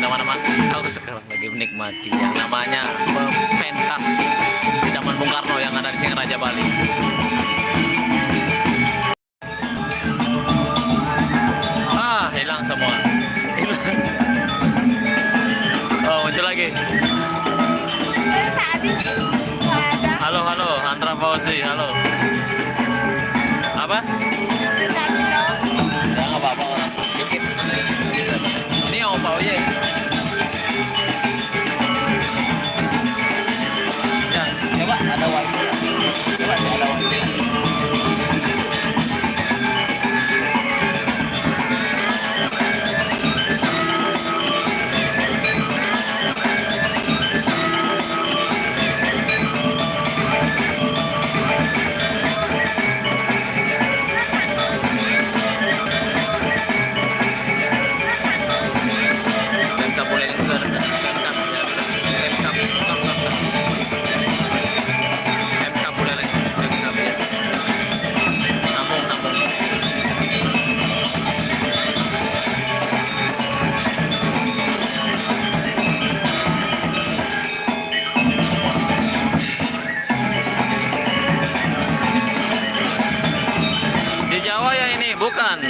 teman-teman. Aku sekarang lagi menikmati yang namanya pentas di Taman Bung Karno yang ada di Singaraja, Bali. Hilang semua. Hilang. Oh, muncul lagi. Halo, halo, Andra Fauzi, halo. Apa? Ya, nggak apa-apa. Dikit. Ini apa ya? Ya, coba ada wifi. Coba ada wifi. Bukan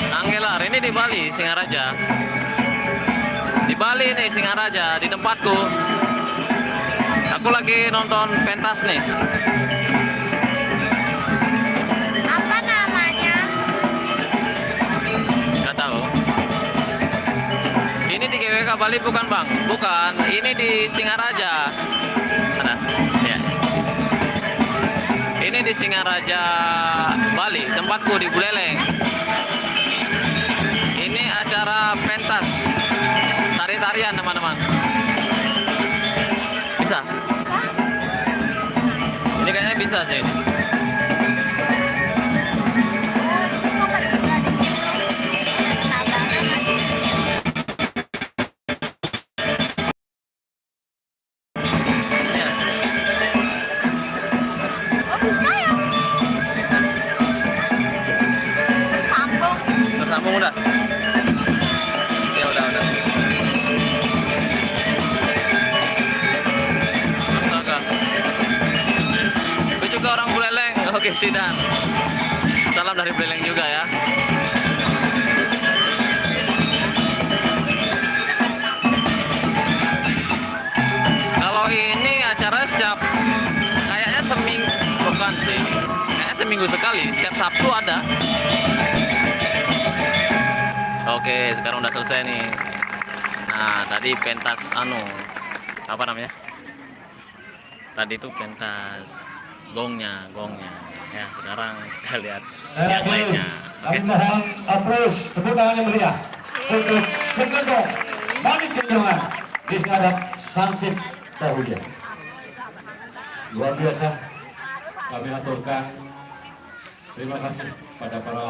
Anggelar, ini di Bali, Singaraja. Di Bali nih, Singaraja, di tempatku. Aku lagi nonton pentas nih. Apa namanya? Nggak tahu. Ini di GWK Bali bukan, Bang? Bukan, ini di Singaraja. Mana? Ya. Ini di Singaraja Bali, tempatku di Buleleng. Ini acara pentas tari-tarian, teman-teman. Bisa? Ini kayaknya bisa sih. Tersambung udah? Ya udah. Astaga. Gue juga orang Buleleng. Oke, Sidan. Salam dari Buleleng juga ya. Kalau ini acara setiap kayaknya seminggu, bukan sih. Kayaknya seminggu sekali, setiap Sabtu ada. Oke, sekarang udah selesai nih. Nah, tadi pentas apa namanya? Tadi tuh pentas gongnya. Ya, sekarang kita lihat yang lainnya. Oke. Mohon aplaus, tepuk tangan yang meriah untuk Sekendong Bali Kenjongan di Sadap Samsip Tahulia. Luar biasa, kami aturkan terima kasih pada para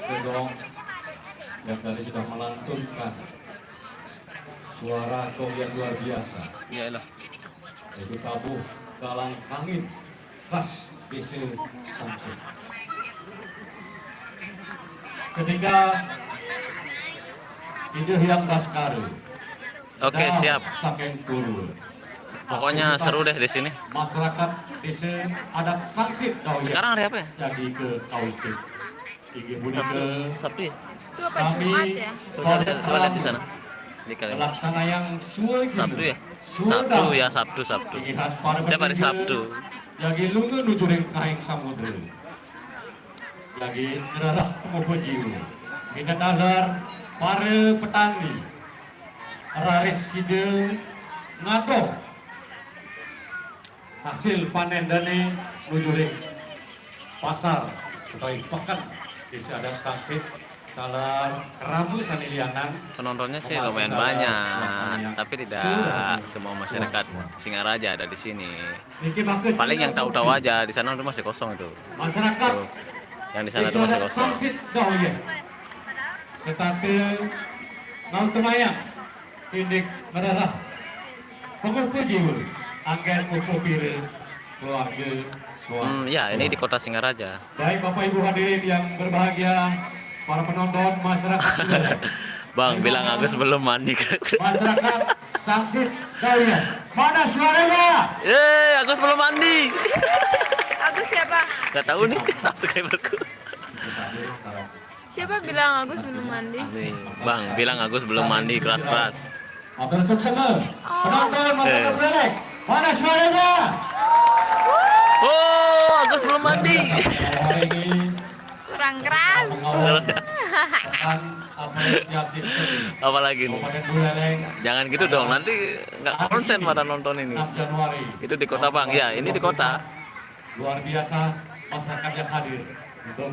Sekendong yang tadi sudah melantunkan suara gong yang luar biasa. Iyalah. Yaitu tabuh galang angin khas desa Samsip. Ketika itu hilang Baskari. Oke, siap. Saking guru. Pokoknya seru deh di sini. Masyarakat desa adat Samsip. Sekarang hari apa ya? Jadi ke Kauke. Iki budi ke Sabtu ya? Itu apa Jumat ya? Coba lihat di sana. Di kali. Laksana yang suwe gitu. Sabtu ya? Sabtu. Setiap hari Sabtu. Lagi lunga nuju ring kahing samudra. Lagi ngerarah mau jiwa. Minat alar para petani. Raris side ngadong. Hasil panen dane nuju ring pasar atau pekan di Sadap Samsip. Kalau kerabu sanilianan Penontonnya sih lumayan banyak, tapi tidak semua masyarakat Singaraja ada di sini. Paling yang tahu-tahu aja, di sana itu masih kosong itu. Masyarakat Tuh, yang di sana itu masih kosong. Samsip dahulu. Setate nau temayang tindik merah pengupu jiwa angker upu pire keluarga Ya, ini di kota Singaraja. Baik Bapak Ibu hadirin yang berbahagia, para penonton masyarakat Bang bilang Agus belum mandi. Masyarakat Sangsit Daya. Mana suaranya? Agus belum mandi. Agus siapa? Gak tahu nih subscriberku. Siapa bilang Agus belum mandi? Nih, Bang bilang Agus belum mandi keras-keras. Motor suksema. Penonton masyarakat Belek. Mana suaranya? Oh, Agus belum mandi. Hari ini Kurang keras. Terus ya. akan apresiasi seni. Apalagi nih? Kabupaten Buleleng Jangan gitu dong, nanti nggak konsen pada nonton ini. 6 Januari. Itu di kota Bang, ya ini di kota. Luar biasa masyarakat yang hadir untuk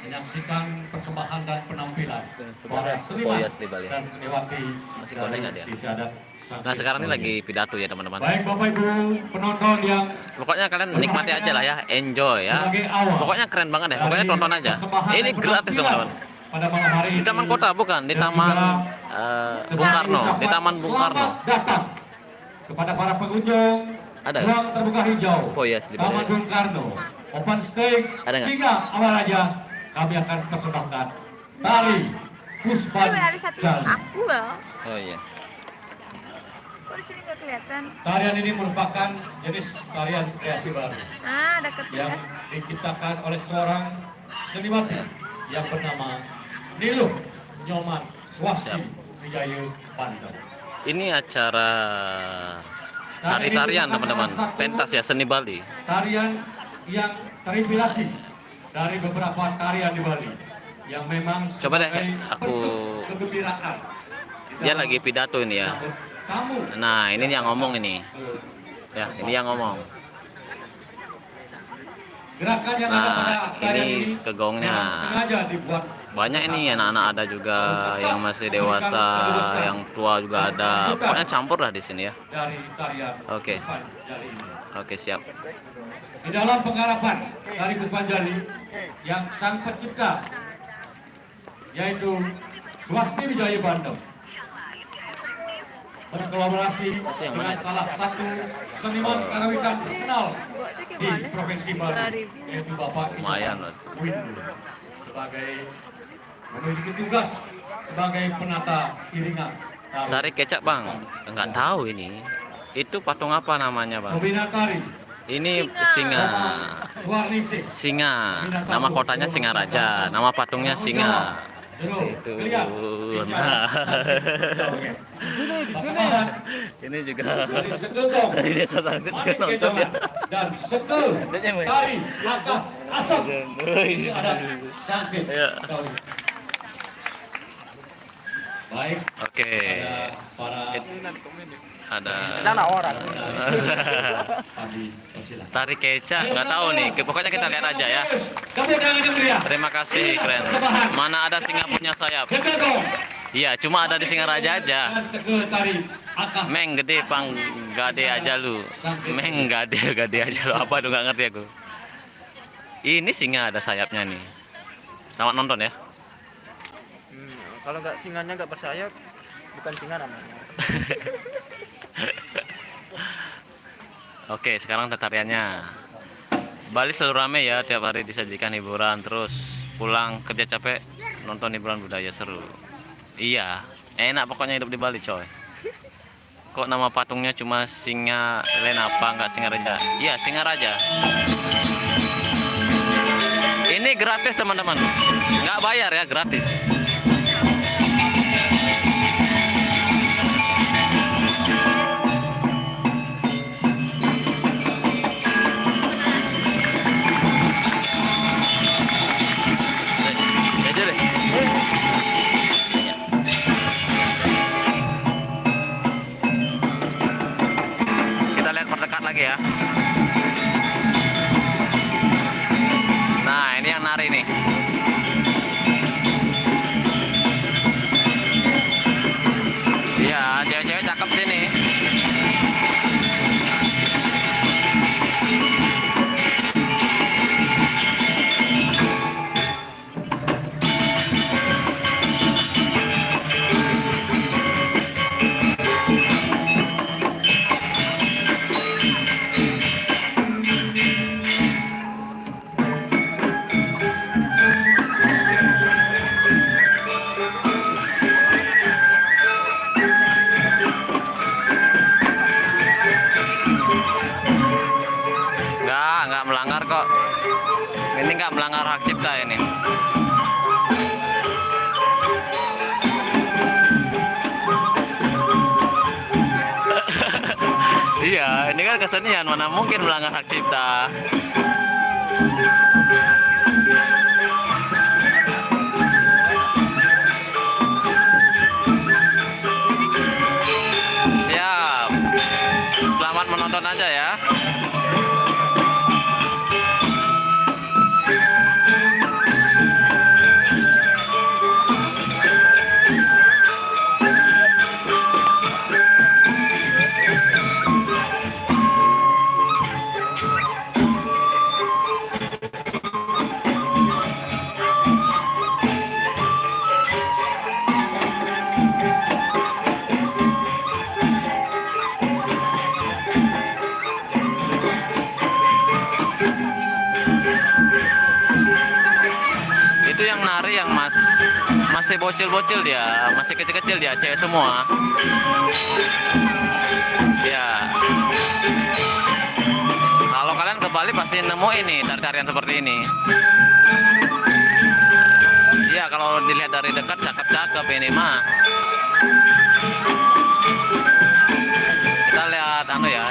menyaksikan persembahan dan penampilan para seniman Oh iya, Sri Bali. dan seniwati Masih kode nggak dia? di Siadat Sangsit. Nah sekarang ini lagi pidato ya teman-teman. Baik Bapak Ibu penonton yang Pokoknya kalian nikmati aja lah ya, enjoy ya. sebagai awal Pokoknya keren banget deh, pokoknya dari tonton aja. persembahan Ini dan gratis penampilan teman-teman. pada malam hari Di ini. Taman Kota bukan, di Dan Taman juga Bung sebagai Karno, di ucapan Taman Bung Karno. selamat datang kepada para pengunjung Ada. ruang terbuka hijau Oh iya, Sri Bali. Taman Bung Karno open stage Ada nggak? Singa Amaraja. Kami akan persembahkan tari Ini Puspan ada satu Jali. aku loh. Oh iya. Kok di sini nggak kelihatan? Tarian ini merupakan jenis tarian kreasi baru Ah, deket yang ya. diciptakan oleh seorang seniwati yang bernama Niluh Nyoman Swasti Wijaya Banten. Ini acara tari-tarian teman-teman, pentas ya, seni Bali. Tarian yang terinspirasi dari beberapa tarian di Bali yang memang Coba deh, sebagai aku- bentuk kegembiraan. Dia lagi pidato ini ya. Kamu Nah ini yang ngomong ini, ya ini yang ngomong. gerakan yang ada pada Nah tarian ini ini kegongnya. memang sengaja dibuat Banyak ini anak-anak ada juga yang masih dewasa, yang tua juga ada. Pokoknya campur lah di sini ya. dari tarian Oke. Puspan Jali ini. Oke siap. Di dalam penggarapan dari Puspan Jali yang sang pencipta yaitu Swasti Wijaya Bandung berkolaborasi yang dengan mana? salah satu seniman karawitan terkenal di Provinsi Bali yaitu Bapak Lumayan loh. Windu sebagai memiliki tugas sebagai penata iringan tari. Tari kecap bang, nggak tahu ini. Itu patung apa namanya bang? Pembina tari Ini singa. Suwarningsih. Singa. Nama kotanya Singaraja. Nama patungnya singa. Itu. Nah. Pasangan Ini juga dari Segegong, dari desa Sangsit juga Manik nonton ya. Kejongan, dan Segel Tari Langkah Asap di adat Sangsit. Iya. Baik Oke. para Ada. orang. Adi persilakan. Tari kecak nggak tahu nih. Pokoknya kita lihat aja ya. Tepuk tangan yang meriah. Terima kasih keren. Mana ada singa punya sayap? Segegong Iya, cuma ada di Singaraja aja. dan Segel Tari Angkah. Meng gede pang gade aja lu. Meng gade aja lu. Apa tuh nggak ngerti aku. Ini singa ada sayapnya nih. Selamat nonton ya. Kalau nggak singanya nggak bersayap, bukan singa namanya. Oke, sekarang tariannya. Bali selalu rame ya, tiap hari disajikan hiburan, terus pulang kerja capek nonton hiburan budaya seru. Iya, enak pokoknya hidup di Bali coy. Kok nama patungnya cuma singa lain apa nggak Singaraja? Iya, Singaraja. Ini gratis teman-teman, nggak bayar ya, gratis. Aja deh. Kita lihat perdekat lagi ya. Nah, ini yang nari nih. ini kan kesenian, mana mungkin melanggar hak cipta. Siap. Selamat menonton aja ya. Itu yang nari yang masih bocil-bocil dia, masih kecil-kecil dia, cewek semua. Ya. Kalau kalian ke Bali pasti nemu ini tarian seperti ini. Ya, kalau dilihat dari dekat cakep-cakep ini mah. Kita lihat anu ya,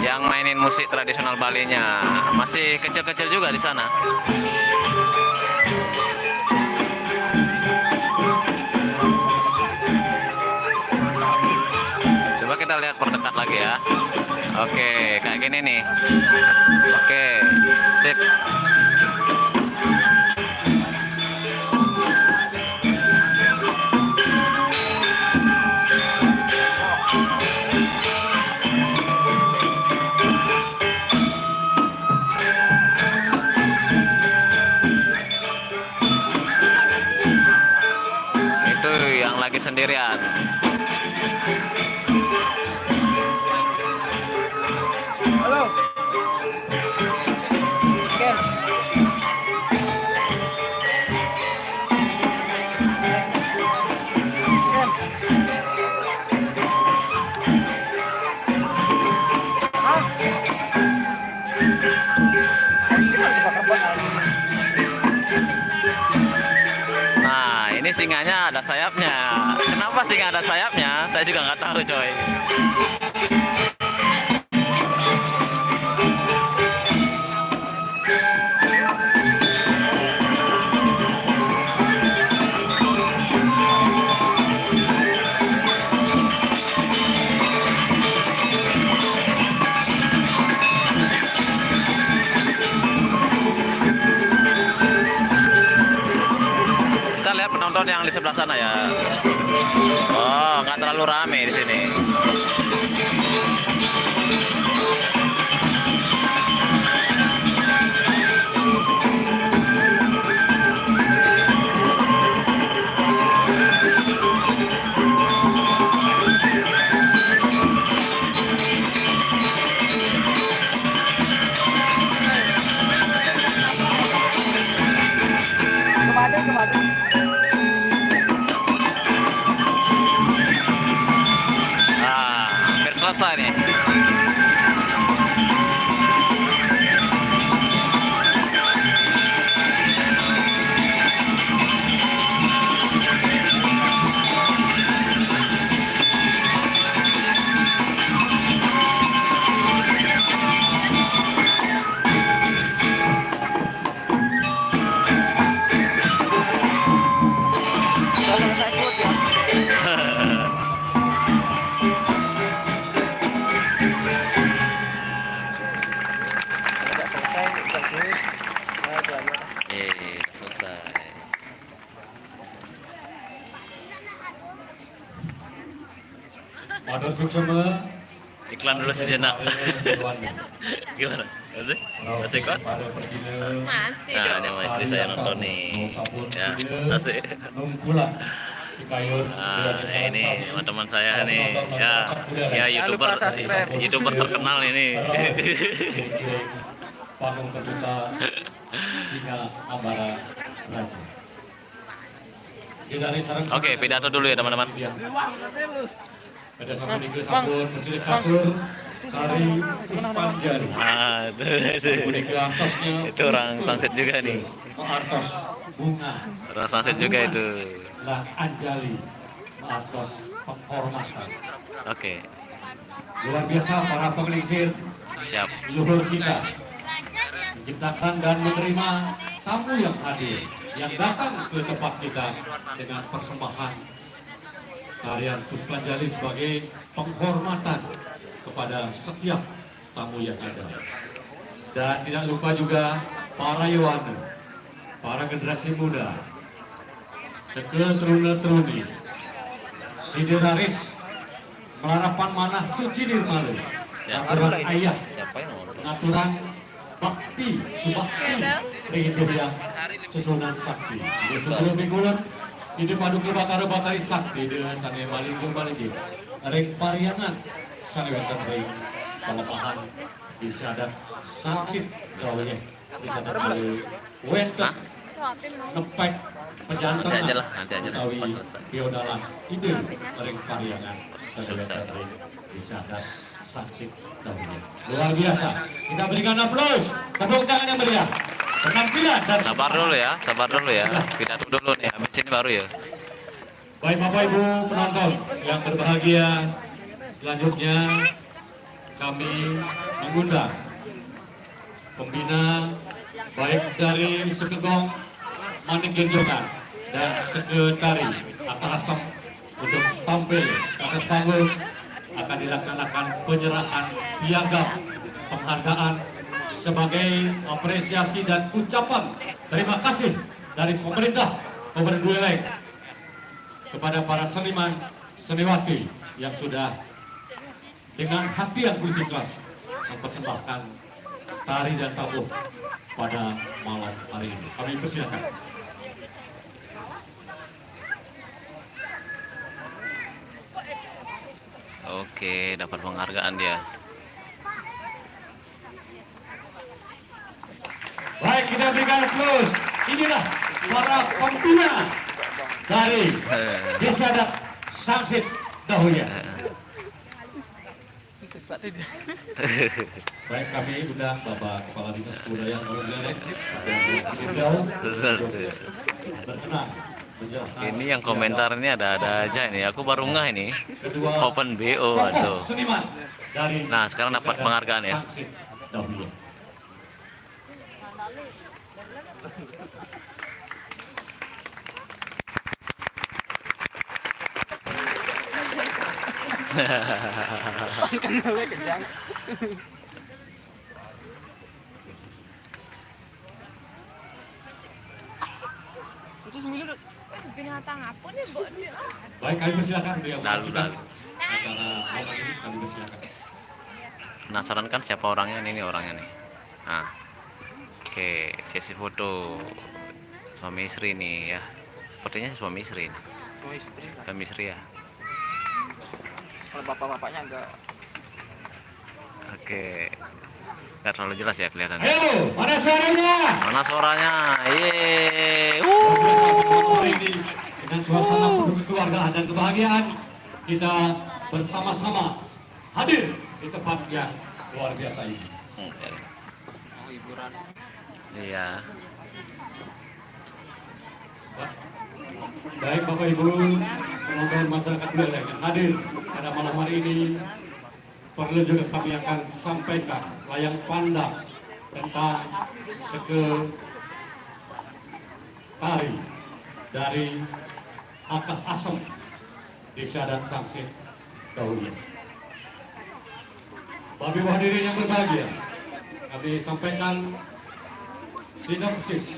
yang mainin musik tradisional Balinya masih kecil-kecil juga di sana. Coba kita lihat perdekat lagi ya. Oke, kayak gini nih. Oke, sip. Itu yang lagi sendirian. Halo. Oke. Nah, ini singanya ada sayapnya. Kenapa singa ada sayapnya? Saya juga nggak tahu, coy. Kita lihat penonton yang di sebelah sana ya. Oh, nggak terlalu rame di sini. Kemarin. Ah, hampir selesai nih. Selesai. Matur suksema. Iklan dulu sejenak. Gimana? Masih? Masih kuat? Masih Nah, dong. ini sama istri saya nonton nih. Ya, masih. Nungkulah. Nah, ini teman-teman saya nih. Ya YouTuber, Jangan lupa subscribe. YouTuber terkenal ini. Panggung terbuka Singa Ambara Raja. Oke, pidato dulu ya teman-teman. Pada sampun iku sampun mesilih katur Kari Puspanjari. Ah, Sampun iku artosnya itu orang Sangsit juga nih. Artos Bunga. Orang Sangsit juga itu. Lah Anjali artos penghormatan. Oke. Luar biasa para penglingsir Siap. luhur kita menciptakan dan menerima tamu yang hadir, yang datang ke tempat kita dengan persembahan tarian Puspanjali sebagai penghormatan kepada setiap tamu yang ada. Dan tidak lupa juga para Yowana, para generasi muda, seketeruna-teruni, sideraris, melarapan manah suci nirmalu, Ya. aturan ayah, Siapa yang ngomong? pengaturan bakti, subakti, hidup yang susunan sakti. Di sebelum mingguan, ini padu ke bakar-bakari sakti, de sana maling-maling, reng pariangan, sana wetan reng pelepahan, disyadat saksit, gawe, disyadat gawe, wetan, Suapin mau. nepek, pejantan, Nanti aja lah, nanti aja lah, utawi pas selesai. keodalan, ide, reng pariangan, sana Selesai. wetan reng, disyadat saksit, gawe. Luar biasa, kita berikan aplaus, tepuk tangan yang meriah, penampilan dan Sabar dulu ya, sabar dulu ya. Pidato dulu nih, habis ini baru ya. baik Bapak Ibu penonton yang berbahagia, selanjutnya kami mengundang pembina baik dari Sekegong, Manik Genjokan dan Sekretari Atta Hasem untuk tampil ke atas panggung. Akan dilaksanakan penyerahan piagam penghargaan sebagai apresiasi dan ucapan terima kasih dari pemerintah Kabupaten Buleleng kepada para seniman seniwati yang sudah dengan hati yang tulus ikhlas mempersembahkan tari dan tabuh pada malam hari ini. Kami persilakan. Oke, dapat penghargaan dia. Baik, kita berikan aplaus. Inilah para pembina dari Desa Adat Sangsit Dahuya. Baik, kami undang Bapak Kepala Dinas Kebudayaan Buleleng berkenan menjelaskan. Ini yang komentar ini ada-ada aja ini. Aku baru ngeh ini. Kedua Open BO tokoh tuh. seniman dari Nah, sekarang dapat Desa Adat penghargaan ya. Sangsit Dahuya. Kenal kejang. Itu sembilan. Binatang apa nih, Bo? Baik, kami persilakan beliau Lalu, melanjutkan lalu. acara malam ini. Kami persilakan. Penasaran kan siapa orangnya? Ini orangnya nih. Nah. Oke, sesi foto suami istri nih ya. Sepertinya suami istri ini. Semua istri lah. Suami istri ya. Kalau bapak-bapaknya enggak. Oke. Nggak terlalu jelas ya kelihatannya. Ayo, mana suaranya? Mana suaranya? Yeay. Luar biasa malam hari ini dengan suasana penuh kekeluargaan dan kebahagiaan kita bersama-sama hadir di tempat yang luar biasa ini. Oh, hiburan. Iya. Baik Bapak Ibu penonton masyarakat Buleleng yang hadir pada malam hari ini, perlu juga kami akan sampaikan selayang pandang tentang tari dari Akah Asem Desa Adat Sangsit Dahuya. Bapak Ibu hadirin yang berbahagia, kami sampaikan sinopsis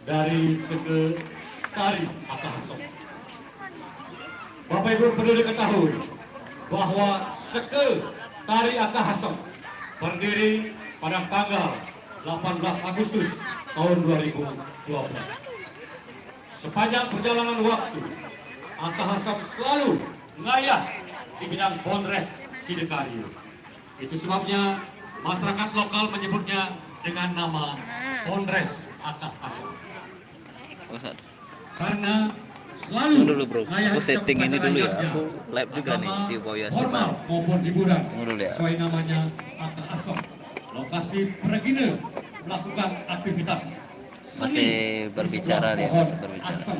dari tari Akah Asem. Bapak Ibu perlu diketahui bahwa tari Akah Asem berdiri pada tanggal 18 Agustus tahun 2012. Sepanjang perjalanan waktu, Akah Asem selalu ngayah di bidang Bondres Sidekario. Itu sebabnya masyarakat lokal menyebutnya dengan nama Bondres Akah Asem. Karena selalu Tunggu dulu, bro. ngayah Aku setting ini dulu ya. rakyatnya, Aku live juga nih agama, di Boya formal Simal. maupun hiburan. Tunggu dulu ya. Sesuai namanya Akah Asem. Lokasi Pregine melakukan aktivitas seni Masih di berbicara sebuah dia, pohon masih berbicara. asem,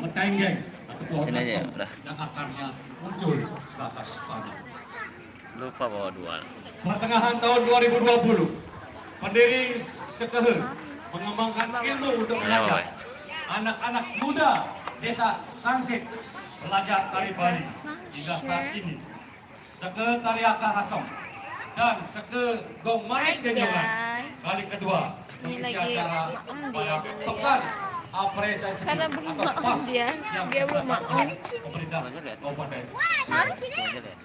metenggeng ketua Sini aja, Nasong udah. yang akarnya muncul ke atas tanah. Lupa bawa dua. Pertengahan tahun 2020, pendiri Sekehe mengembangkan ilmu untuk Ya, mengajar Boy. anak-anak muda desa Sangsit belajar tari Bali hingga saat ini. Seke Tari Akah Hasong dan Seke Gong Manik Genjongan kali kedua Ini mengisi lagi acara maem dia pada dulu ya. pekan apresiasi Karena belum atau maem PAS dia. yang Dia belum diselenggarakan maem. oleh pemerintah kabupaten. Itu aja deh.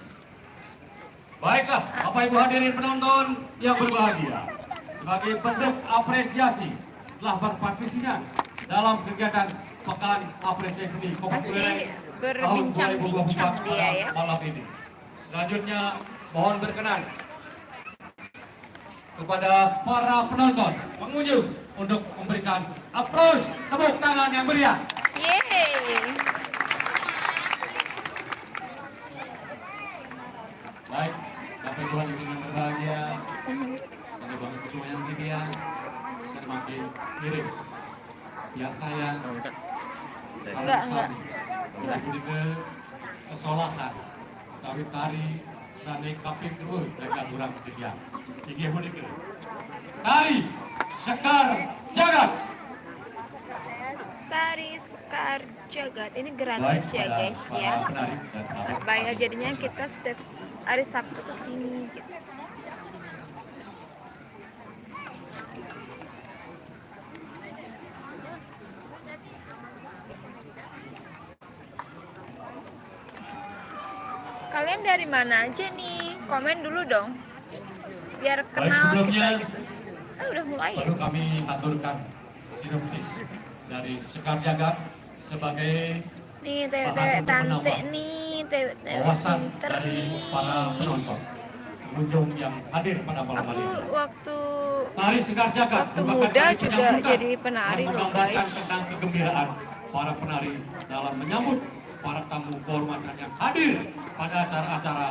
Baiklah, Bapak Ibu hadirin penonton yang berbahagia, sebagai bentuk apresiasi telah berpartisipasi dalam kegiatan Pekan Apresiasi Seni Populer Masih berbincang-bincang dia ya. malam ini. Selanjutnya mohon berkenan kepada para penonton, pengunjung untuk memberikan aplaus, tepuk tangan yang meriah. Yeay. Baik, Bapak Ibu hadirin yang berbahagia, saya bangun semua yang setia, semakin kirim. Biar saya Enggak. Enggak. Ke sesolahan, tari tari, sane kaping terus, mereka kurang setia. Tinggi ke tari Sekar Jagat. Tari Sekar Jagat. Ini gratis ya guys ya. Nggak bayar, jadinya kita setiap hari Sabtu kesini gitu. Kalian dari mana aja nih? Komen dulu dong. Biar Baik, kenal sebelumnya kita gitu. Udah mulai ya? baru kami aturkan sinopsis dari Sekar Jagat sebagai Nih, tewek tante nih, tewek wawasan pinter dari nih. para penonton, pengunjung yang hadir pada malam Aku hari ini. waktu Tari Sekar Jagat waktu merupakan muda tari juga penyambutan jadi penari yang loh, menggambarkan guys. tentang kegembiraan para penari dalam menyambut para tamu kehormatan yang hadir pada acara-acara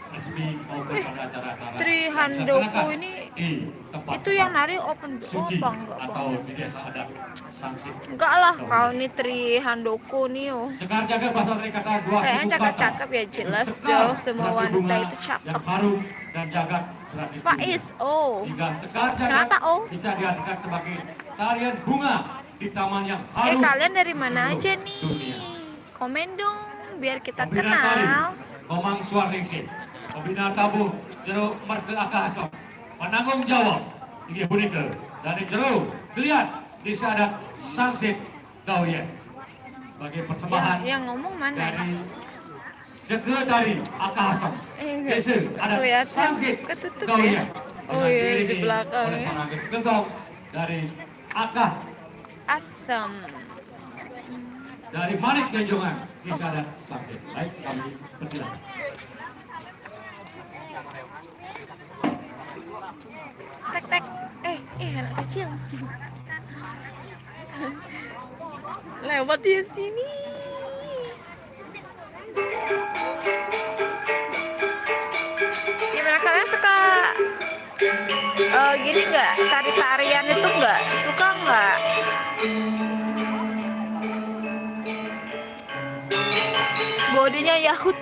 resmi maupun pada acara-acara Tri yang Handoko dilaksanakan ini di tempat itu yang nari open suci apa enggak atau bang? di desa adat Sangsit. Enggak lah, kau nih Tri Handoko nih oh. Sekar Jagat berasal dari kata dua Kayaknya suku kata. cakep-cakep ya, jelas Sekar jauh semua berarti wanita bunga itu cakep. yang harum dan jagat berarti Faiz, oh. sehingga Sekar Jagat Kenapa, oh? bisa diartikan sebagai tarian bunga di taman yang harum. Kalian dari mana seluruh aja nih? dunia. Komen dong biar kita Pembina tari kenal. Komang Suarningsih, pembina tabuh Jero Marke Akahasong, penanggung jawab Tinggi Bunike dari Jero Keliat di Adat Sangsit Gauye sebagai persembahan Yang ngomong mana ya? dari Sekretari Akahasong Enggak Desa Adat kelihatan, Sangsit ketutup Gauye ya. Oh iya, di belakang oleh ya. Panagis Gentong dari Akah Asam. dari Manik Genjongan di Adat Sangsit. Baik, kami persilakan. Tek. Anak kecil. Lewat di sini. Gimana kalian suka gini nggak? Tari-tarian itu nggak? Suka nggak? Bodinya Yahut.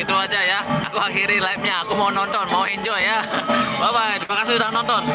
segitu aja ya. Aku akhiri live-nya. Aku mau nonton, mau enjoy ya. Bye bye. Terima kasih sudah nonton.